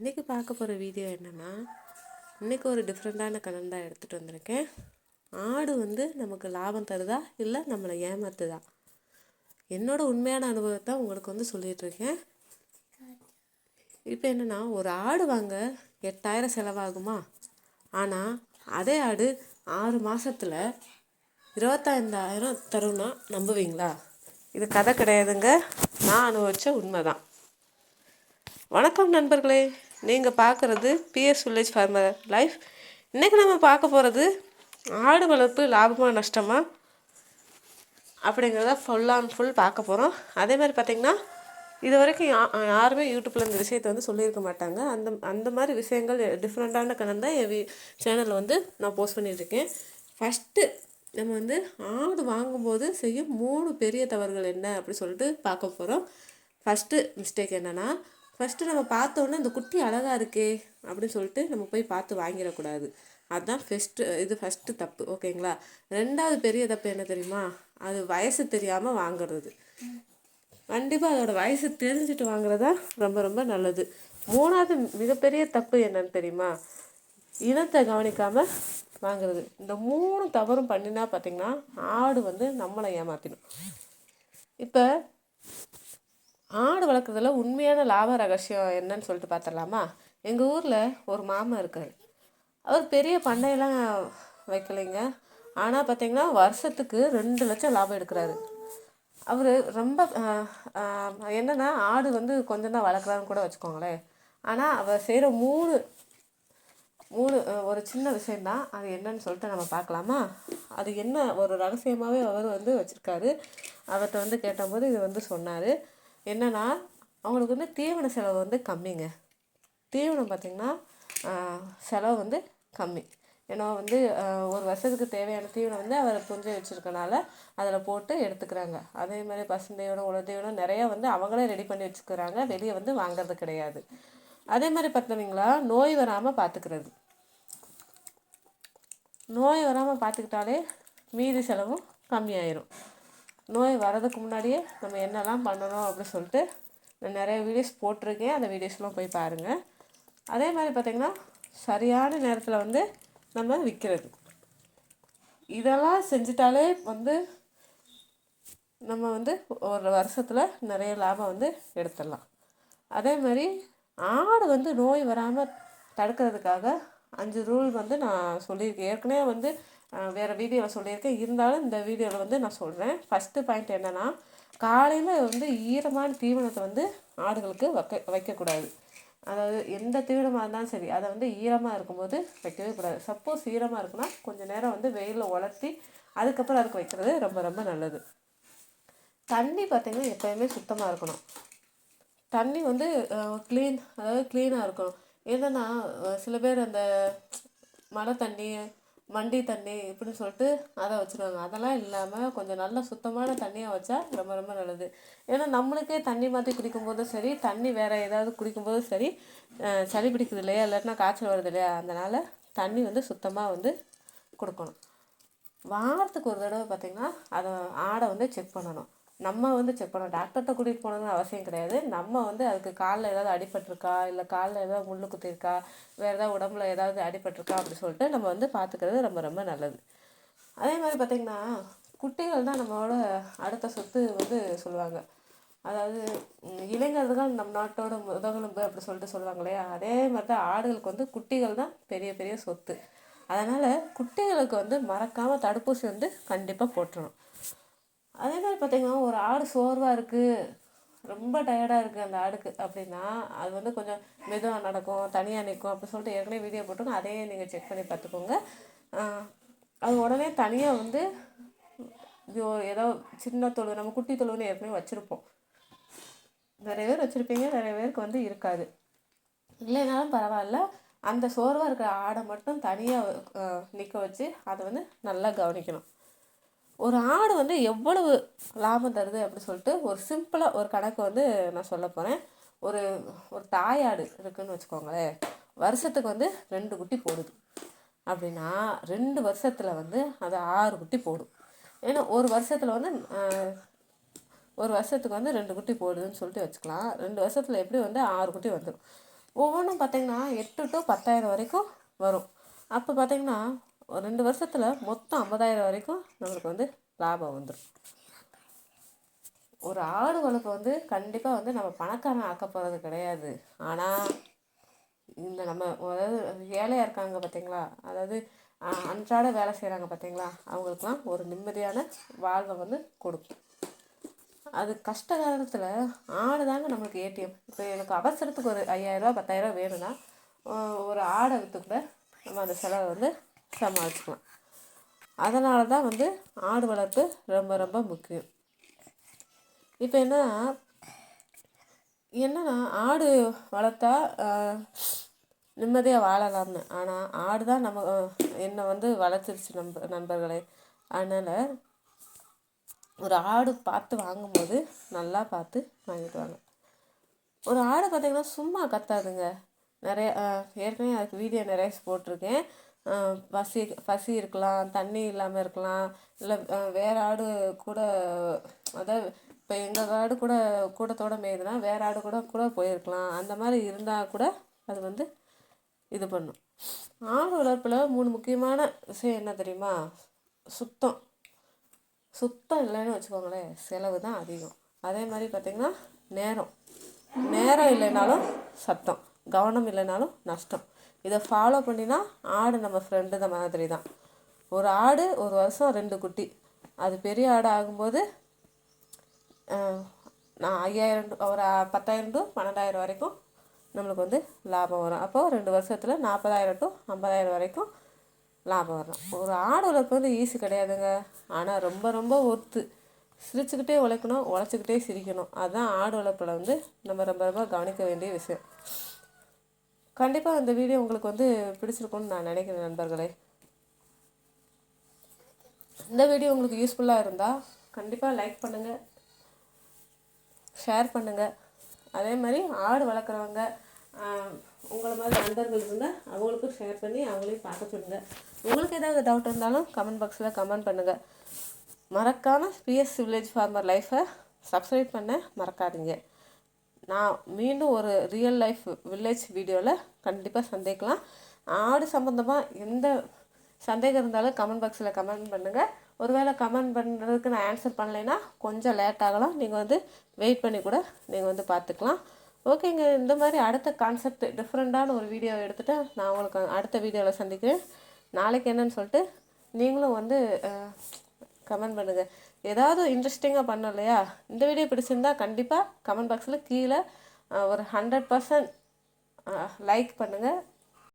இன்றைக்கி பார்க்க போகிற வீடியோ என்னென்னா, இன்றைக்கி ஒரு டிஃப்ரெண்ட்டான கலர் தான் எடுத்துகிட்டு வந்திருக்கேன். ஆடு வந்து நமக்கு லாபம் தருதா இல்லை நம்மளை ஏமாத்துதா? என்னோடய உண்மையான அனுபவத்தை உங்களுக்கு வந்து சொல்லிகிட்ருக்கேன். இப்போ என்னென்னா, ஒரு ஆடு வாங்க 8,000 செலவாகுமா? ஆனால் அதே ஆடு 6 மாதத்தில் 25,000 தரும்னா நம்புவீங்களா? இது கதை கிடையாதுங்க, நான் அனுபவித்த உண்மை தான். வணக்கம் நண்பர்களே, நீங்கள் பார்க்குறது பிஎஸ் வில்லேஜ் ஃபார்மர் லைஃப். இன்றைக்கி நம்ம பார்க்க போகிறது ஆடு வளர்ப்பு லாபமாக நஷ்டமா அப்படிங்கிறத ஃபுல் அண்ட் ஃபுல் பார்க்க போகிறோம். அதே மாதிரி பார்த்திங்கன்னா, இது வரைக்கும் யாருமே யூடியூப்பில் இந்த விஷயத்தை வந்து சொல்லியிருக்க மாட்டாங்க. அந்த மாதிரி விஷயங்கள் டிஃப்ரெண்ட்டான கலந்து தான் என் சேனலில் வந்து நான் போஸ்ட் பண்ணிகிட்ருக்கேன். ஃபஸ்ட்டு நம்ம வந்து ஆடு வாங்கும்போது செய்யும் 3 பெரிய தவறுகள் என்ன அப்படி சொல்லிட்டு பார்க்க போகிறோம். ஃபஸ்ட்டு மிஸ்டேக் என்னென்னா, ஃபஸ்ட்டு நம்ம பார்த்தோன்னே இந்த குட்டி அழகாக இருக்கே அப்படின்னு சொல்லிட்டு நம்ம போய் பார்த்து வாங்கிடக்கூடாது. அதுதான் ஃபஸ்ட்டு தப்பு, ஓகேங்களா? 2வது பெரிய தப்பு என்ன தெரியுமா? அது வயசு தெரியாமல் வாங்குறது. கண்டிப்பாக அதோடய வயசு தெரிஞ்சுட்டு வாங்குறதா ரொம்ப ரொம்ப நல்லது. 3வது மிகப்பெரிய தப்பு என்னன்னு தெரியுமா? இனத்தை கவனிக்காமல் வாங்குறது. இந்த 3 தவறும் பண்ணினா பார்த்திங்கன்னா ஆடு வந்து நம்மளை ஏமாற்றிடும். இப்போ ஆடு வளர்க்குறதுல உண்மையான லாப ரகசியம் என்னன்னு சொல்லிட்டு பார்த்துடலாமா? எங்கள் ஊரில் ஒரு மாமா இருக்கார். அவர் பெரிய பண்ணையெல்லாம் வைக்கலைங்க. ஆனால் பார்த்திங்கன்னா வருஷத்துக்கு 2 லட்சம் லாபம் எடுக்கிறாரு. அவர் ரொம்ப என்னென்னா, ஆடு வந்து கொஞ்சம் தான் வளர்க்குறாருன்னு கூட வச்சுக்கோங்களேன். ஆனால் அவர் செய்கிற மூணு ஒரு சின்ன விஷயந்தான். அது என்னன்னு சொல்லிட்டு நம்ம பார்க்கலாமா? அது என்ன ஒரு ரகசியமாகவே அவர் வந்து வச்சுருக்காரு. அவர்கிட்ட வந்து கேட்டபோது இது வந்து சொன்னார். என்னென்னா, அவங்களுக்கு வந்து தீவன செலவு வந்து கம்மிங்க. தீவனம் பார்த்திங்கன்னா செலவு வந்து கம்மி. ஏன்னா வந்து ஒரு வருஷத்துக்கு தேவையான தீவனம் வந்து அவர் புரிஞ்சு வச்சுருக்கனால அதில் போட்டு எடுத்துக்கிறாங்க. அதே மாதிரி பசுந்தீவனம், உலர்தீவனம் நிறையா வந்து அவங்களே ரெடி பண்ணி வச்சுக்கிறாங்க. வெளியே வந்து வாங்கிறது கிடையாது. அதே மாதிரி பார்த்தீங்களா, நோய் வராமல் பார்த்துக்கிறது. நோய் வராமல் பார்த்துக்கிட்டாலே மீதி செலவும் கம்மியாயிரும். நோய் வர்றதுக்கு முன்னாடியே நம்ம என்னெல்லாம் பண்ணணும் அப்படின்னு சொல்லிட்டு நான் நிறைய வீடியோஸ் போட்டிருக்கேன். அந்த வீடியோஸ்லாம் போய் பாருங்கள். அதே மாதிரி பார்த்திங்கன்னா, சரியான நேரத்தில் வந்து நம்ம விற்கிறது. இதெல்லாம் செஞ்சிட்டாலே வந்து நம்ம வந்து ஒரு வருஷத்தில் நிறைய லாபம் வந்து எடுத்துடலாம். அதே மாதிரி ஆடு வந்து நோய் வராமல் தடுக்கிறதுக்காக 5 ரூல் வந்து நான் சொல்லியிருக்கேன். ஏற்கனவே வந்து வேறு வீடியோவில் சொல்லியிருக்கேன். இருந்தாலும் இந்த வீடியோவில் வந்து நான் சொல்கிறேன். ஃபஸ்ட்டு பாயிண்ட் என்னென்னா, காலையில் வந்து ஈரமான தீவனத்தை வந்து ஆடுகளுக்கு வைக்கக்கூடாது. அதாவது எந்த தீவனமாக இருந்தாலும் சரி, அதை வந்து ஈரமாக இருக்கும்போது வைக்கவே கூடாது. சப்போஸ் ஈரமாக இருக்குன்னா கொஞ்சம் நேரம் வந்து வெயிலில் உலர்த்தி அதுக்கப்புறம் அதுக்கு வைக்கிறது ரொம்ப ரொம்ப நல்லது. தண்ணி பார்த்திங்கன்னா எப்போயுமே சுத்தமாக இருக்கணும். தண்ணி வந்து க்ளீனாக இருக்கணும். என்னென்னா, சில பேர் அந்த மழை தண்ணி, வண்டி தண்ணி இப்படின்னு சொல்லிட்டு அதை வச்சுருவாங்க. அதெல்லாம் இல்லாமல் கொஞ்சம் நல்ல சுத்தமான தண்ணியாக வச்சா ரொம்ப ரொம்ப நல்லது. ஏன்னா நம்மளுக்கே தண்ணி மாற்றி குடிக்கும்போதும் சரி, தண்ணி வேறு ஏதாவது குடிக்கும்போதும் சரி, சளி பிடிக்குது இல்லையா, இல்லாட்டினா காய்ச்சல் வருது இல்லையா, அதனால் தண்ணி வந்து சுத்தமாக வந்து கொடுக்கணும். வாரத்துக்கு ஒரு தடவை பார்த்திங்கன்னா அதை ஆடை வந்து செக் பண்ணணும். நம்ம வந்து செக் பண்ணணும். டாக்டர்கிட்ட கூட்டிகிட்டு போகணுன்னு அவசியம் கிடையாது. நம்ம வந்து அதுக்கு காலில் ஏதாவது அடிபட்டிருக்கா, இல்லை காலில் ஏதாவது முள் குத்திருக்கா, வேறு ஏதாவது உடம்புல ஏதாவது அடிபட்டிருக்கா அப்படி சொல்லிட்டு நம்ம வந்து பார்த்துக்கிறது ரொம்ப ரொம்ப நல்லது. அதே மாதிரி பார்த்திங்கன்னா, குட்டிகள் தான் நம்மளோட அடுத்த சொத்து வந்து சொல்லுவாங்க. அதாவது இளைஞர்கள் நம் நாட்டோட முதுகெலும்பு அப்படி சொல்லிட்டு சொல்லுவாங்க இல்லையா, அதே மாதிரி தான் ஆடுகளுக்கு வந்து குட்டிகள் தான் பெரிய பெரிய சொத்து. அதனால் குட்டிகளுக்கு வந்து மறக்காமல் தடுப்பூசி வந்து கண்டிப்பாக போட்டுறணும். அதே மாதிரி பார்த்திங்கன்னா, ஒரு ஆடு சோர்வாக இருக்குது, ரொம்ப டயர்டாக இருக்குது அந்த ஆடுக்கு அப்படின்னா, அது வந்து கொஞ்சம் மெதுவாக நடக்கும், தனியாக நிற்கும் அப்படி சொல்லிட்டு ஏற்கனவே வீடியோ போட்டுங்க. அதையே நீங்கள் செக் பண்ணி பார்த்துக்கோங்க. அது உடனே தனியாக வந்து ஏதோ சின்ன தொழு, நம்ம குட்டி தொழுவுன்னு ஏற்கனவே வச்சுருப்போம். நிறைய பேர் வச்சுருப்பீங்க, நிறைய பேருக்கு வந்து இருக்காது. இல்லைனாலும் பரவாயில்ல, அந்த சோர்வாக இருக்கிற ஆடை மட்டும் தனியாக நிற்க வச்சு அதை வந்து நல்லா கவனிக்கணும். ஒரு ஆடு வந்து எவ்வளவு லாபம் தருது அப்படி சொல்லிட்டு ஒரு சிம்பிளாக ஒரு கணக்கு வந்து நான் சொல்ல போகிறேன். ஒரு தாயாடு இருக்குதுன்னு வச்சுக்கோங்களேன். வருஷத்துக்கு வந்து 2 குட்டி போடுது அப்படின்னா 2 வருஷத்தில் வந்து அது 6 குட்டி போடும். ஏன்னா ஒரு வருஷத்தில் வந்து ஒரு வருஷத்துக்கு வந்து 2 குட்டி போடுதுன்னு சொல்லிட்டு வச்சுக்கலாம். 2 வருஷத்தில் எப்படி வந்து 6 குட்டி வந்துடும். ஒவ்வொன்றும் பார்த்திங்கன்னா 8 to 10,000 வரைக்கும் வரும். அப்போ பார்த்திங்கன்னா ஒரு 2 வருஷத்தில் மொத்தம் 50,000 வரைக்கும் நம்மளுக்கு வந்து லாபம் வந்துடும். ஒரு ஆடு வளர்ப்பு வந்து கண்டிப்பாக வந்து நம்ம பணக்காரன் ஆக்க போகிறது கிடையாது. ஆனால் இந்த நம்ம அதாவது ஏழையாக இருக்காங்க பார்த்தீங்களா, அதாவது அன்றாட வேலை செய்கிறாங்க பார்த்தீங்களா, அவங்களுக்குலாம் ஒரு நிம்மதியான வாழ்வை வந்து கொடுக்கும். அது கஷ்ட காலத்தில் ஆடு தாங்க நம்மளுக்கு ஏடிஎம். இப்போ எனக்கு அவசரத்துக்கு ஒரு 5,000 10,000 வேணும்னா ஒரு ஆடை விற்று கூட நம்ம அந்த செலவை வந்து சமாளிச்சுக்கலாம். அதனால தான் வந்து ஆடு வளர்ப்பு ரொம்ப ரொம்ப முக்கியம். இப்போ என்னன்னா ஆடு வளர்த்தா நிம்மதியாக வாழலாம்னு. ஆனால் ஆடு தான் நம்ம என்னை வந்து வளர்த்துருச்சு நண்பர்களே. அதனால் ஒரு ஆடு பார்த்து வாங்கும்போது நல்லா பார்த்து வாங்கிட்டு வாங்க. ஒரு ஆடு பார்த்திங்கன்னா சும்மா கத்தாதுங்க. நிறைய ஏற்கனவே அதுக்கு வீடியோ நிறைய போட்டிருக்கேன். பசி இருக்கலாம், தண்ணி இல்லாமல் இருக்கலாம், இல்லை வேறு ஆடு கூட, அதாவது இப்போ எங்கள் ஆடு கூட கூட்டத்தோடு மேயுதுன்னா வேறு ஆடு கூட போயிருக்கலாம். அந்த மாதிரி இருந்தால் கூட அது வந்து இது பண்ணும். ஆடு வளர்ப்பில் 3 முக்கியமான விஷயம் என்ன தெரியுமா? சுத்தம் இல்லைன்னு வச்சுக்கோங்களேன், செலவு தான் அதிகம். அதே மாதிரி பார்த்திங்கன்னா நேரம் இல்லைனாலும் சத்தம், கவனம் இல்லைனாலும் நஷ்டம். இதை ஃபாலோ பண்ணினா ஆடு நம்ம ஃப்ரெண்டு தான் மாதிரி தான். ஒரு ஆடு ஒரு வருஷம் 2 குட்டி, அது பெரிய ஆடு ஆகும்போது நான் 5,000 ஒரு 10,000 to 12,000 வரைக்கும் நம்மளுக்கு வந்து லாபம் வரும். அப்போது 2 வருஷத்தில் 40,000 to 50,000 வரைக்கும் லாபம் வரும். ஒரு ஆடு வளர்ப்பு வந்து ஈஸி கிடையாதுங்க. ஆனால் ரொம்ப ரொம்ப ஒர்த்து. சிரிச்சுக்கிட்டே உழைக்கணும், உழைச்சிக்கிட்டே சிரிக்கணும். அதுதான் ஆடு வளர்ப்பில் வந்து நம்ம ரொம்ப ரொம்ப கவனிக்க வேண்டிய விஷயம். கண்டிப்பாக இந்த வீடியோ உங்களுக்கு வந்து பிடிச்சிருக்கும்னு நான் நினைக்கிறேன் நண்பர்களே. இந்த வீடியோ உங்களுக்கு யூஸ்ஃபுல்லாக இருந்தால் கண்டிப்பாக லைக் பண்ணுங்கள், ஷேர் பண்ணுங்கள். அதே மாதிரி ஆடு வளர்க்குறவங்க உங்களை மாதிரி நண்பர்கள் இருந்தால் அவங்களுக்கும் ஷேர் பண்ணி அவங்களையும் பார்க்க சொல்லுங்கள். உங்களுக்கு ஏதாவது டவுட் இருந்தாலும் கமெண்ட் பாக்ஸில் கமெண்ட் பண்ணுங்கள். மறக்காமல் பிஎஸ் வில்லேஜ் ஃபார்மர் லைஃப்பை சப்ஸ்கிரைப் பண்ண மறக்காதீங்க. நான் மீண்டும் ஒரு ரியல் லைஃப் வில்லேஜ் வீடியோவில் கண்டிப்பாக சந்திக்கலாம். ஆடு சம்மந்தமாக எந்த சந்தேகம் இருந்தாலும் கமெண்ட் பாக்ஸில் கமெண்ட் பண்ணுங்கள். ஒருவேளை கமெண்ட் பண்ணுறதுக்கு நான் ஆன்சர் பண்ணலைன்னா கொஞ்சம் லேட் ஆகலாம். நீங்கள் வந்து வெயிட் பண்ணி கூட நீங்கள் வந்து பார்த்துக்கலாம். ஓகேங்க, இந்த மாதிரி அடுத்த கான்செப்ட் டிஃப்ரெண்ட்டான ஒரு வீடியோ எடுத்துகிட்டு நான் உங்களுக்கு அடுத்த வீடியோவில் சந்திக்கிறேன். நாளைக்கு என்னன்னு சொல்லிட்டு நீங்களும் வந்து கமெண்ட் பண்ணுங்கள். ஏதாவது இன்ட்ரெஸ்டிங்காக பண்ணோம் இல்லையா? இந்த வீடியோ பிடிச்சிருந்தா கண்டிப்பாக கமெண்ட் பாக்ஸில் கீழே ஒரு 100% லைக் பண்ணுங்கள்,